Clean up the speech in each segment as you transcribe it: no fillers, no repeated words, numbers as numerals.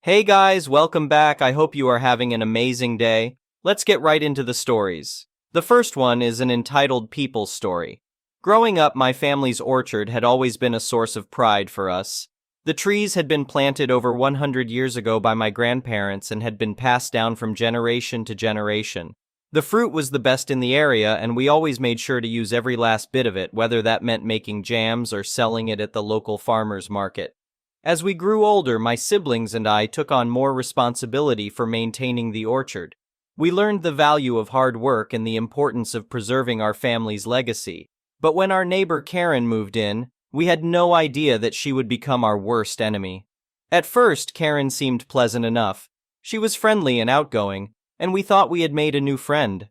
Hey guys, welcome back. I hope you are having an amazing day. Let's get right into the stories. The first one is an entitled People's Story. Growing up, my family's orchard had always been a source of pride for us. The trees had been planted over 100 years ago by my grandparents and had been passed down from generation to generation. The fruit was the best in the area, and we always made sure to use every last bit of it, whether that meant making jams or selling it at the local farmer's market. As we grew older, my siblings and I took on more responsibility for maintaining the orchard. We learned the value of hard work and the importance of preserving our family's legacy. But when our neighbor Karen moved in, we had no idea that she would become our worst enemy. At first, Karen seemed pleasant enough. She was friendly and outgoing, and we thought we had made a new friend.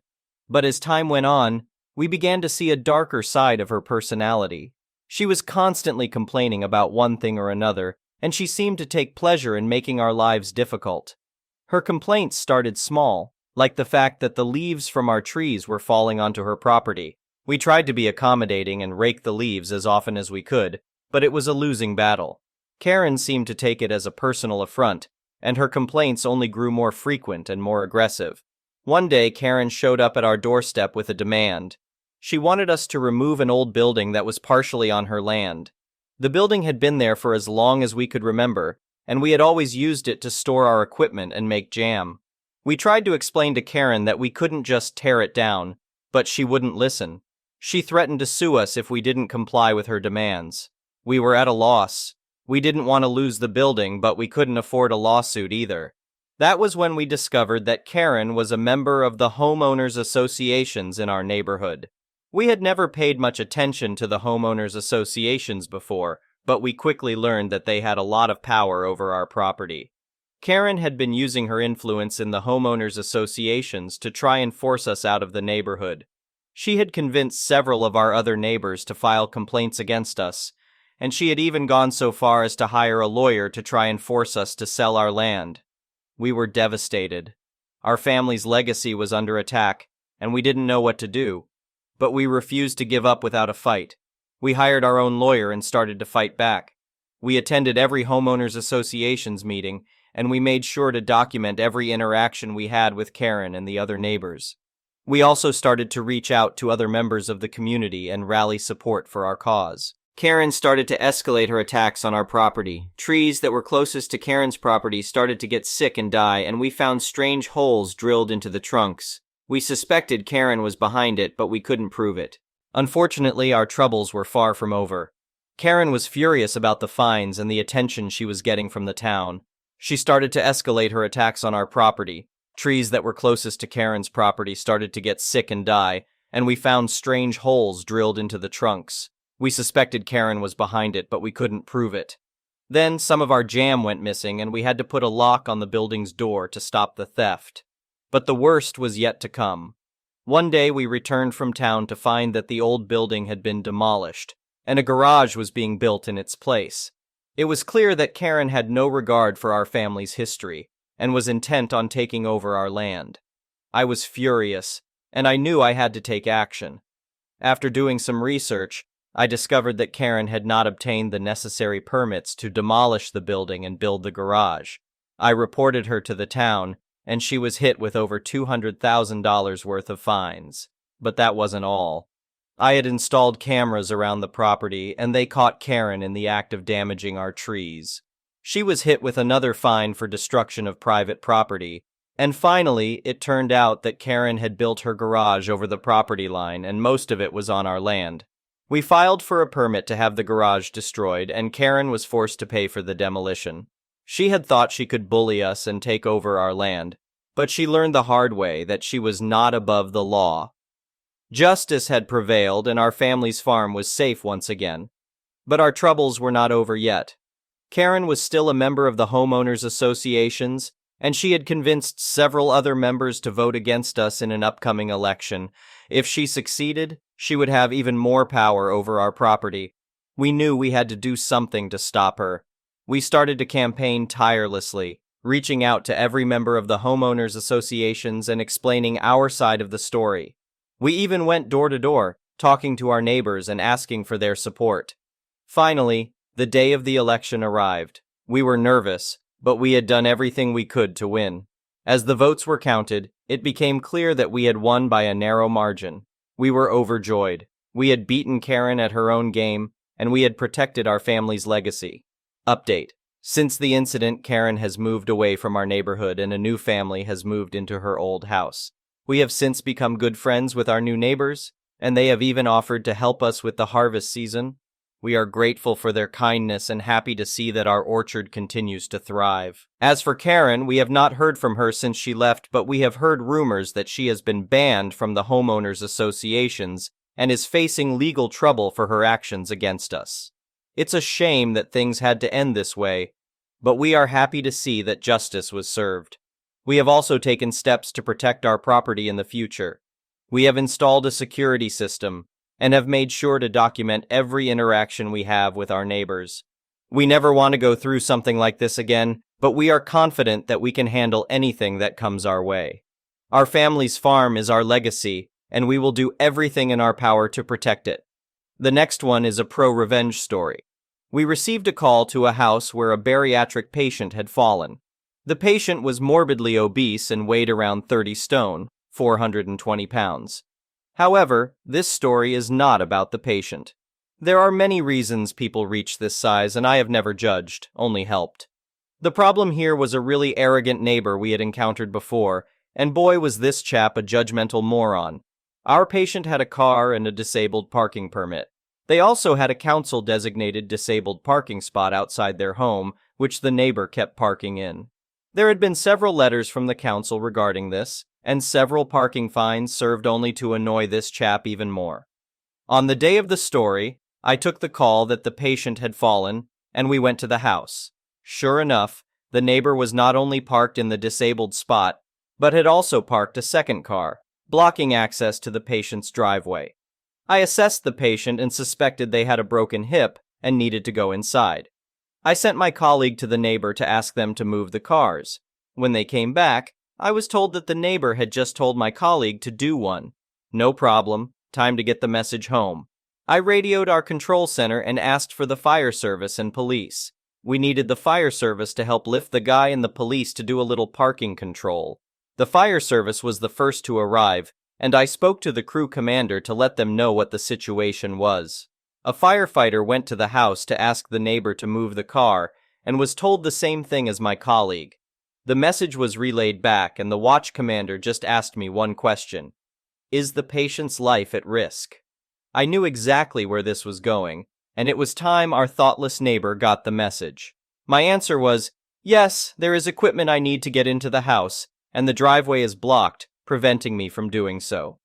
But as time went on, we began to see a darker side of her personality. She was constantly complaining about one thing or another, and she seemed to take pleasure in making our lives difficult. Her complaints started small, like the fact that the leaves from our trees were falling onto her property. We tried to be accommodating and rake the leaves as often as we could, but it was a losing battle. Karen seemed to take it as a personal affront, and her complaints only grew more frequent and more aggressive. One day, Karen showed up at our doorstep with a demand. She wanted us to remove an old building that was partially on her land. The building had been there for as long as we could remember, and we had always used it to store our equipment and make jam. We tried to explain to Karen that we couldn't just tear it down, but she wouldn't listen. She threatened to sue us if we didn't comply with her demands. We were at a loss. We didn't want to lose the building, but we couldn't afford a lawsuit either. That was when we discovered that Karen was a member of the homeowners associations in our neighborhood. We had never paid much attention to the homeowners associations before, but we quickly learned that they had a lot of power over our property. Karen had been using her influence in the homeowners associations to try and force us out of the neighborhood. She had convinced several of our other neighbors to file complaints against us, and she had even gone so far as to hire a lawyer to try and force us to sell our land. We were devastated. Our family's legacy was under attack, and we didn't know what to do. But we refused to give up without a fight. We hired our own lawyer and started to fight back. We attended every homeowners association's meeting, and we made sure to document every interaction we had with Karen and the other neighbors. We also started to reach out to other members of the community and rally support for our cause. Karen started to escalate her attacks on our property. Trees that were closest to Karen's property started to get sick and die, and we found strange holes drilled into the trunks. We suspected Karen was behind it, but we couldn't prove it. Unfortunately, our troubles were far from over. Karen was furious about the fines and the attention she was getting from the town. She started to escalate her attacks on our property. Trees that were closest to Karen's property started to get sick and die, and we found strange holes drilled into the trunks. We suspected Karen was behind it, but we couldn't prove it. Then some of our jam went missing, and we had to put a lock on the building's door to stop the theft. But the worst was yet to come. One day we returned from town to find that the old building had been demolished, and a garage was being built in its place. It was clear that Karen had no regard for our family's history, and was intent on taking over our land. I was furious, and I knew I had to take action. After doing some research, I discovered that Karen had not obtained the necessary permits to demolish the building and build the garage. I reported her to the town, and she was hit with over $200,000 worth of fines. But that wasn't all. I had installed cameras around the property, and they caught Karen in the act of damaging our trees. She was hit with another fine for destruction of private property, and finally, it turned out that Karen had built her garage over the property line, and most of it was on our land. We filed for a permit to have the garage destroyed, and Karen was forced to pay for the demolition. She had thought she could bully us and take over our land, but she learned the hard way that she was not above the law. Justice had prevailed, and our family's farm was safe once again. But our troubles were not over yet. Karen was still a member of the homeowners associations, and she had convinced several other members to vote against us in an upcoming election. If she succeeded, she would have even more power over our property. We knew we had to do something to stop her. We started to campaign tirelessly, reaching out to every member of the homeowners associations and explaining our side of the story. We even went door to door, talking to our neighbors and asking for their support. Finally, the day of the election arrived. We were nervous, but we had done everything we could to win. As the votes were counted, it became clear that we had won by a narrow margin. We were overjoyed. We had beaten Karen at her own game, and we had protected our family's legacy. Update. Since the incident, Karen has moved away from our neighborhood and a new family has moved into her old house. We have since become good friends with our new neighbors, and they have even offered to help us with the harvest season. We are grateful for their kindness and happy to see that our orchard continues to thrive. As for Karen, we have not heard from her since she left, but we have heard rumors that she has been banned from the homeowners associations and is facing legal trouble for her actions against us. It's a shame that things had to end this way, but we are happy to see that justice was served. We have also taken steps to protect our property in the future. We have installed a security system and have made sure to document every interaction we have with our neighbors. We never want to go through something like this again, but we are confident that we can handle anything that comes our way. Our family's farm is our legacy, and we will do everything in our power to protect it. The next one is a pro-revenge story. We received a call to a house where a bariatric patient had fallen. The patient was morbidly obese and weighed around 30 stone, 420 pounds. However, this story is not about the patient. There are many reasons people reach this size, and I have never judged, only helped. The problem here was a really arrogant neighbor we had encountered before, and boy was this chap a judgmental moron. Our patient had a car and a disabled parking permit. They also had a council-designated disabled parking spot outside their home, which the neighbor kept parking in. There had been several letters from the council regarding this, and several parking fines served only to annoy this chap even more. On the day of the story, I took the call that the patient had fallen, and we went to the house. Sure enough, the neighbor was not only parked in the disabled spot, but had also parked a second car, blocking access to the patient's driveway. I assessed the patient and suspected they had a broken hip and needed to go inside. I sent my colleague to the neighbor to ask them to move the cars. When they came back, I was told that the neighbor had just told my colleague to do one. No problem, time to get the message home. I radioed our control center and asked for the fire service and police. We needed the fire service to help lift the guy and the police to do a little parking control. The fire service was the first to arrive, and I spoke to the crew commander to let them know what the situation was. A firefighter went to the house to ask the neighbor to move the car and was told the same thing as my colleague. The message was relayed back, and the watch commander just asked me one question. Is the patient's life at risk? I knew exactly where this was going, and it was time our thoughtless neighbor got the message. My answer was, yes, there is equipment I need to get into the house, and the driveway is blocked, preventing me from doing so.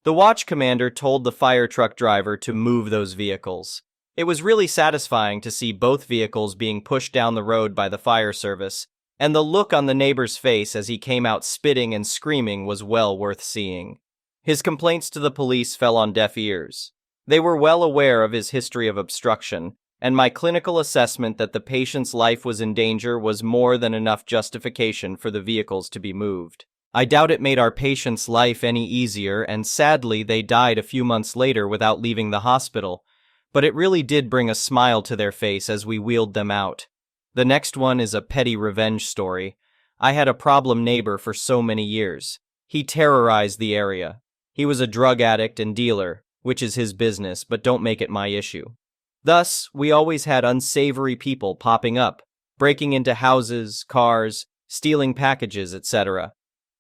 The watch commander told the fire truck driver to move those vehicles. It was really satisfying to see both vehicles being pushed down the road by the fire service, and the look on the neighbor's face as he came out spitting and screaming was well worth seeing. His complaints to the police fell on deaf ears. They were well aware of his history of obstruction, and my clinical assessment that the patient's life was in danger was more than enough justification for the vehicles to be moved. I doubt it made our patient's life any easier, and sadly they died a few months later without leaving the hospital, but it really did bring a smile to their face as we wheeled them out. The next one is a petty revenge story. I had a problem neighbor for so many years. He terrorized the area. He was a drug addict and dealer, which is his business, but don't make it my issue. Thus, we always had unsavory people popping up, breaking into houses, cars, stealing packages, etc.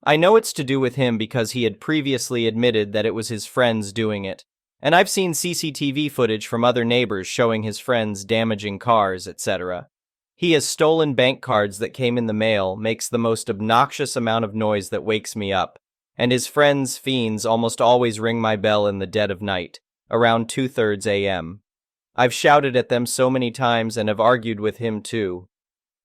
I know it's to do with him because he had previously admitted that it was his friends doing it, and I've seen CCTV footage from other neighbors showing his friends damaging cars, etc. He has stolen bank cards that came in the mail, makes the most obnoxious amount of noise that wakes me up, and his friends, fiends, almost always ring my bell in the dead of night, around 2:30 a.m. I've shouted at them so many times and have argued with him too.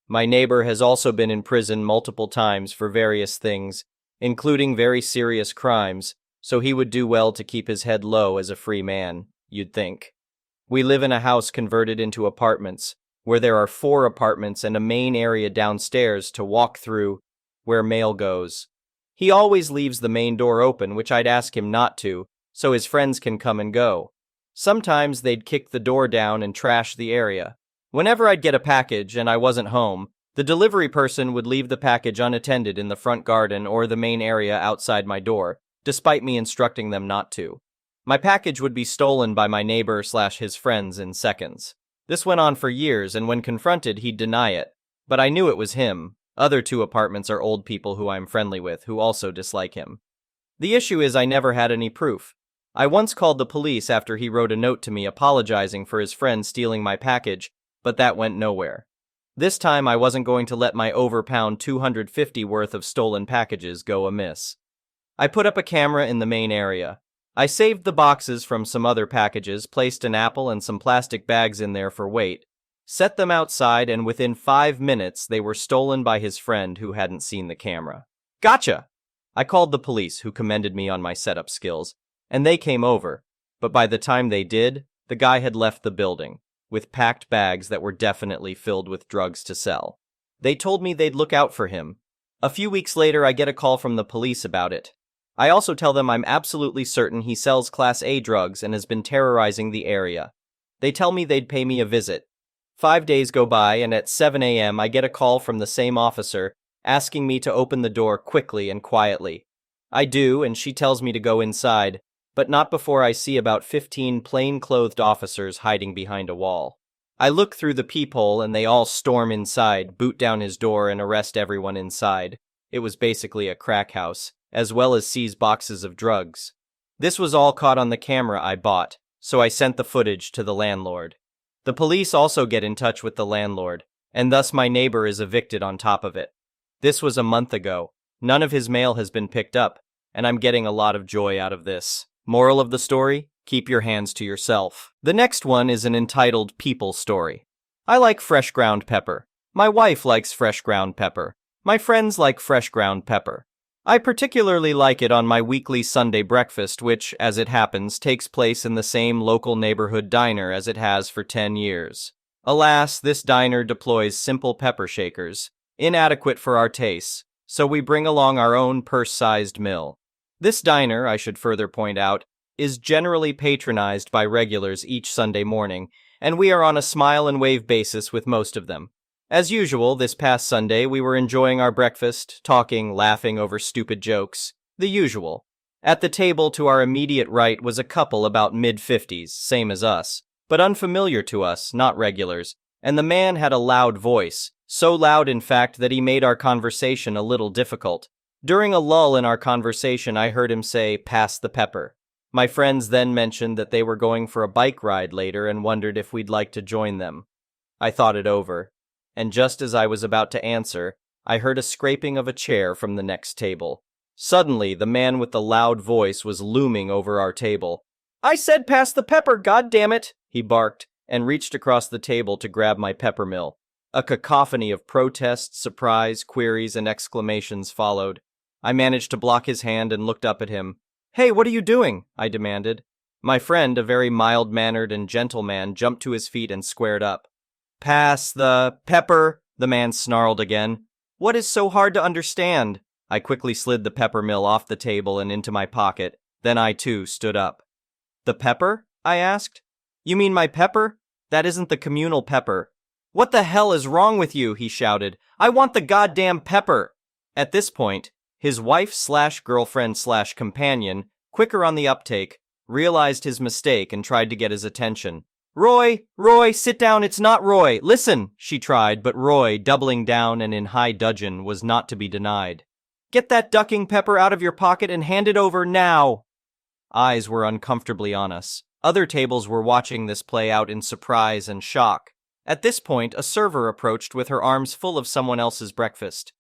My neighbor has also been in prison multiple times for various things, including very serious crimes, so he would do well to keep his head low as a free man, you'd think. We live in a house converted into apartments, where there are 4 apartments and a main area downstairs to walk through where mail goes. He always leaves the main door open, which I'd ask him not to, so his friends can come and go. Sometimes they'd kick the door down and trash the area. Whenever I'd get a package and I wasn't home, The delivery person would leave the package unattended in the front garden or the main area outside my door, despite me instructing them not to. My package would be stolen by my neighbor/his friends in seconds. This went on for years, and when confronted, he'd deny it. But I knew it was him. Other two apartments are old people who I'm friendly with, who also dislike him. The issue is I never had any proof. I once called the police after he wrote a note to me apologizing for his friend stealing my package, but that went nowhere. This time I wasn't going to let my over pound 250 worth of stolen packages go amiss. I put up a camera in the main area. I saved the boxes from some other packages, placed an apple and some plastic bags in there for weight, set them outside, and within 5 minutes they were stolen by his friend who hadn't seen the camera. Gotcha! I called the police, who commended me on my setup skills, and they came over, but by the time they did, the guy had left the building, with packed bags that were definitely filled with drugs to sell. They told me they'd look out for him. A few weeks later, I get a call from the police about it. I also tell them I'm absolutely certain he sells Class A drugs and has been terrorizing the area. They tell me they'd pay me a visit. 5 days go by, and at 7 a.m. I get a call from the same officer asking me to open the door quickly and quietly. I do, and she tells me to go inside, but not before I see about 15 plain-clothed officers hiding behind a wall. I look through the peephole, and they all storm inside, boot down his door, and arrest everyone inside. It was basically a crack house, as well as seize boxes of drugs. This was all caught on the camera I bought, so I sent the footage to the landlord. The police also get in touch with the landlord, and thus my neighbor is evicted on top of it. This was a month ago. None of his mail has been picked up, and I'm getting a lot of joy out of this. Moral of the story? Keep your hands to yourself. The next one is an entitled People Story. I like fresh ground pepper. My wife likes fresh ground pepper. My friends like fresh ground pepper. I particularly like it on my weekly Sunday breakfast, which, as it happens, takes place in the same local neighborhood diner as it has for 10 years. Alas, this diner deploys simple pepper shakers, inadequate for our tastes, so we bring along our own purse-sized mill. This diner, I should further point out, is generally patronized by regulars each Sunday morning, and we are on a smile and wave basis with most of them. As usual, this past Sunday, we were enjoying our breakfast, talking, laughing over stupid jokes. The usual. At the table to our immediate right was a couple about mid-50s, same as us, but unfamiliar to us, not regulars, and the man had a loud voice, so loud in fact that he made our conversation a little difficult. During a lull in our conversation, I heard him say, "Pass the pepper." My friends then mentioned that they were going for a bike ride later and wondered if we'd like to join them. I thought it over, and just as I was about to answer, I heard a scraping of a chair from the next table. Suddenly, the man with the loud voice was looming over our table. "I said pass the pepper, goddammit!" he barked, and reached across the table to grab my pepper mill. A cacophony of protest, surprise, queries, and exclamations followed. I managed to block his hand and looked up at him. "Hey, what are you doing?" I demanded. My friend, a very mild-mannered and gentle man, jumped to his feet and squared up. "Pass the pepper," the man snarled again. "What is so hard to understand?" I quickly slid the pepper mill off the table and into my pocket. Then I, too, stood up. "The pepper?" I asked. "You mean my pepper? That isn't the communal pepper." "What the hell is wrong with you?" he shouted. "I want the goddamn pepper!" At this point, his wife/girlfriend/companion, quicker on the uptake, realized his mistake and tried to get his attention. Roy, sit down, it's not Roy. Listen," she tried, but Roy, doubling down and in high dudgeon, was not to be denied. "Get that ducking pepper out of your pocket and hand it over now." Eyes were uncomfortably on us. Other tables were watching this play out in surprise and shock. At this point, a server approached with her arms full of someone else's breakfast.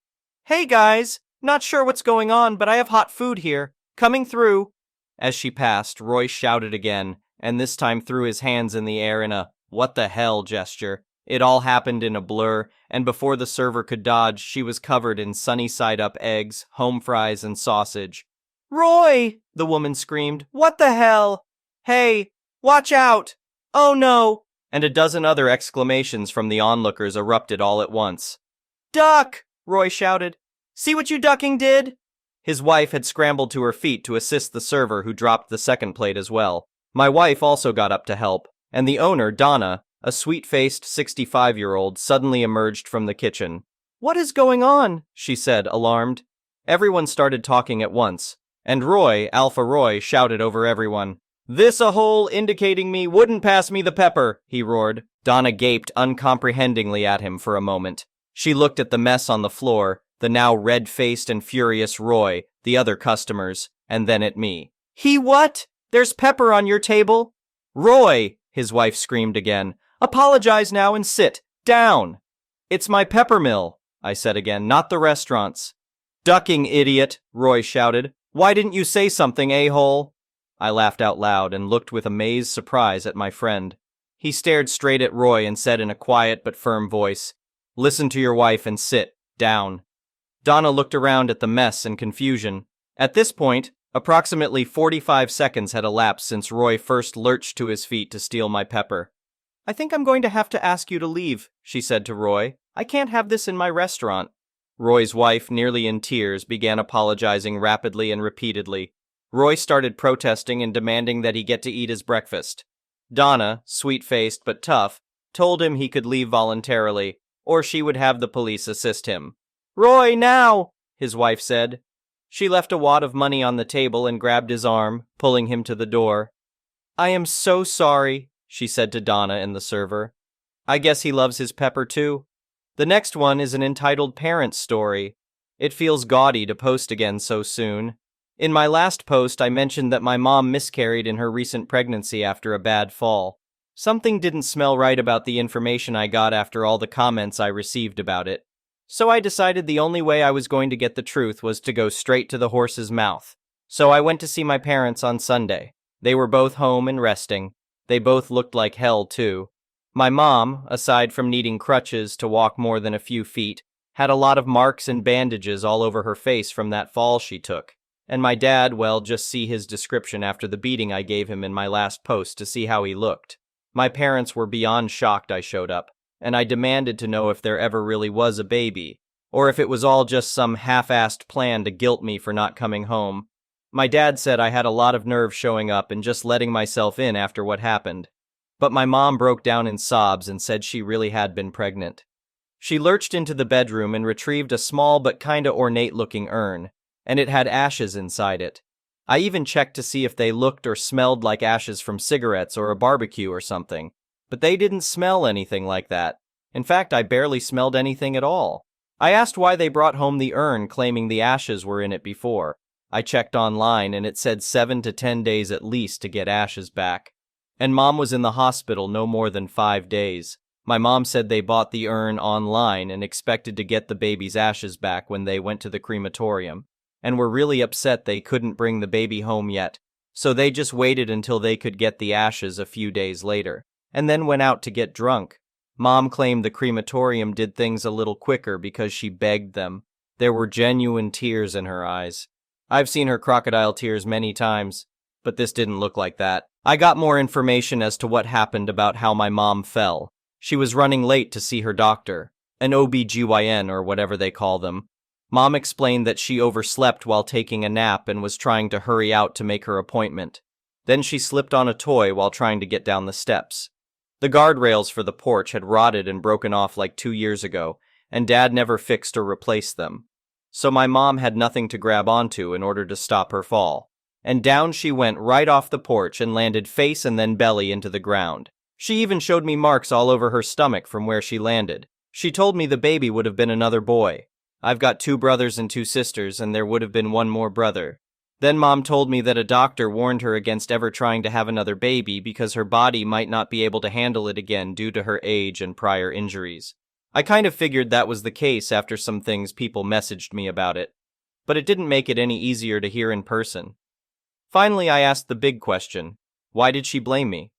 "Hey guys, not sure what's going on, but I have hot food here. Coming through." As she passed, Roy shouted again, and this time threw his hands in the air in a "what the hell" gesture. It all happened in a blur, and before the server could dodge, she was covered in sunny-side-up eggs, home fries, and sausage. "Roy!" the woman screamed. "What the hell? Hey, watch out! Oh no!" And a dozen other exclamations from the onlookers erupted all at once. "Duck!" Roy shouted. "See what you ducking did?" His wife had scrambled to her feet to assist the server, who dropped the second plate as well. My wife also got up to help, and the owner, Donna, a sweet-faced 65-year-old, suddenly emerged from the kitchen. "What is going on?" she said, alarmed. Everyone started talking at once, and Roy, Alpha Roy, shouted over everyone. "This a hole indicating me wouldn't pass me the pepper," he roared. Donna gaped uncomprehendingly at him for a moment. She looked at the mess on the floor, the now red-faced and furious Roy, the other customers, and then at me. "He what? There's pepper on your table?" "Roy!" his wife screamed again. "Apologize now and sit down." "It's my pepper mill," I said again, "not the restaurant's." "Ducking, idiot," Roy shouted. "Why didn't you say something, a-hole?" I laughed out loud and looked with amazed surprise at my friend. He stared straight at Roy and said in a quiet but firm voice, "Listen to your wife and sit down." Donna looked around at the mess and confusion. At this point, approximately 45 seconds had elapsed since Roy first lurched to his feet to steal my pepper. "I think I'm going to have to ask you to leave," she said to Roy. "I can't have this in my restaurant." Roy's wife, nearly in tears, began apologizing rapidly and repeatedly. Roy started protesting and demanding that he get to eat his breakfast. Donna, sweet-faced but tough, told him he could leave voluntarily, or she would have the police assist him. "Roy, now!" his wife said. She left a wad of money on the table and grabbed his arm, pulling him to the door. "I am so sorry," she said to Donna and the server. "I guess he loves his pepper too." The next one is an entitled parent story. It feels gaudy to post again so soon. In my last post, I mentioned that my mom miscarried in her recent pregnancy after a bad fall. Something didn't smell right about the information I got after all the comments I received about it. So I decided the only way I was going to get the truth was to go straight to the horse's mouth. So I went to see my parents on Sunday. They were both home and resting. They both looked like hell, too. My mom, aside from needing crutches to walk more than a few feet, had a lot of marks and bandages all over her face from that fall she took. And my dad, well, just see his description after the beating I gave him in my last post to see how he looked. My parents were beyond shocked I showed up, and I demanded to know if there ever really was a baby, or if it was all just some half-assed plan to guilt me for not coming home. My dad said I had a lot of nerve showing up and just letting myself in after what happened. But my mom broke down in sobs and said she really had been pregnant. She lurched into the bedroom and retrieved a small but kinda ornate-looking urn, and it had ashes inside it. I even checked to see if they looked or smelled like ashes from cigarettes or a barbecue or something, but they didn't smell anything like that. In fact, I barely smelled anything at all. I asked why they brought home the urn, claiming the ashes were in it before. I checked online and it said 7 to 10 days at least to get ashes back. And Mom was in the hospital no more than 5 days. My mom said they bought the urn online and expected to get the baby's ashes back when they went to the crematorium, and were really upset they couldn't bring the baby home yet, so they just waited until they could get the ashes a few days later, and then went out to get drunk. Mom claimed the crematorium did things a little quicker because she begged them. There were genuine tears in her eyes. I've seen her crocodile tears many times, but this didn't look like that. I got more information as to what happened about how my mom fell. She was running late to see her doctor, an OB-GYN or whatever they call them. Mom explained that she overslept while taking a nap and was trying to hurry out to make her appointment. Then she slipped on a toy while trying to get down the steps. The guardrails for the porch had rotted and broken off like 2 years ago, and Dad never fixed or replaced them. So my mom had nothing to grab onto in order to stop her fall. And down she went right off the porch and landed face and then belly into the ground. She even showed me marks all over her stomach from where she landed. She told me the baby would have been another boy. I've got 2 brothers and 2 sisters, and there would have been 1 more brother. Then Mom told me that a doctor warned her against ever trying to have another baby because her body might not be able to handle it again due to her age and prior injuries. I kind of figured that was the case after some things people messaged me about it, but it didn't make it any easier to hear in person. Finally, I asked the big question, why did she blame me?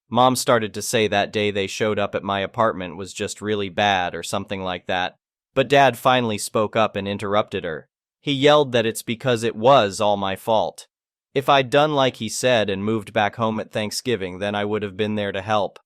Mom started to say that day they showed up at my apartment was just really bad or something like that, but Dad finally spoke up and interrupted her. He yelled that it's because it was all my fault. If I'd done like he said and moved back home at Thanksgiving, then I would have been there to help.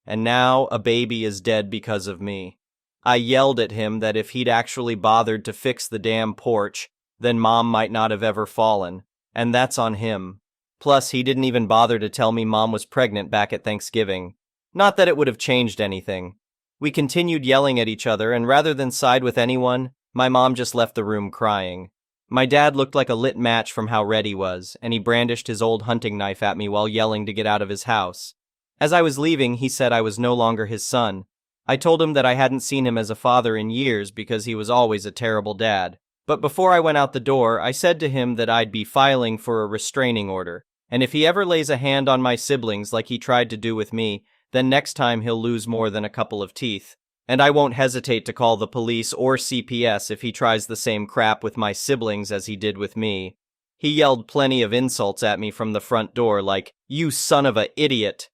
And now a baby is dead because of me. I yelled at him that if he'd actually bothered to fix the damn porch, then Mom might not have ever fallen. And that's on him. Plus, he didn't even bother to tell me Mom was pregnant back at Thanksgiving. Not that it would have changed anything. We continued yelling at each other, and rather than side with anyone, my mom just left the room crying. My dad looked like a lit match from how red he was, and he brandished his old hunting knife at me while yelling to get out of his house. As I was leaving, he said I was no longer his son. I told him that I hadn't seen him as a father in years because he was always a terrible dad. But before I went out the door, I said to him that I'd be filing for a restraining order, and if he ever lays a hand on my siblings like he tried to do with me, then next time he'll lose more than a couple of teeth. And I won't hesitate to call the police or CPS if he tries the same crap with my siblings as he did with me. He yelled plenty of insults at me from the front door like, "You son of a idiot!"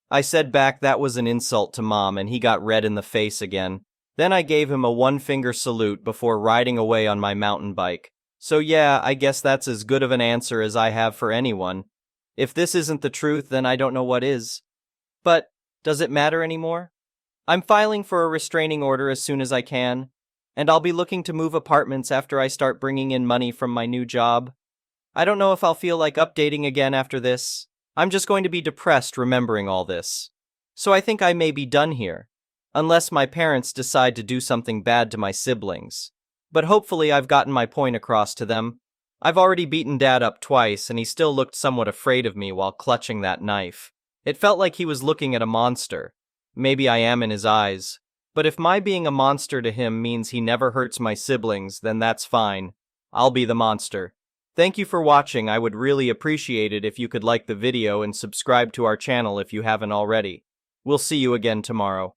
I said back that was an insult to Mom, and he got red in the face again. Then I gave him a one-finger salute before riding away on my mountain bike. So yeah, I guess that's as good of an answer as I have for anyone. If this isn't the truth, then I don't know what is. But does it matter anymore? I'm filing for a restraining order as soon as I can, and I'll be looking to move apartments after I start bringing in money from my new job. I don't know if I'll feel like updating again after this. I'm just going to be depressed remembering all this. So I think I may be done here, unless my parents decide to do something bad to my siblings. But hopefully I've gotten my point across to them. I've already beaten Dad up twice, and he still looked somewhat afraid of me while clutching that knife. It felt like he was looking at a monster. Maybe I am in his eyes. But if my being a monster to him means he never hurts my siblings, then that's fine. I'll be the monster. Thank you for watching. I would really appreciate it if you could like the video and subscribe to our channel if you haven't already. We'll see you again tomorrow.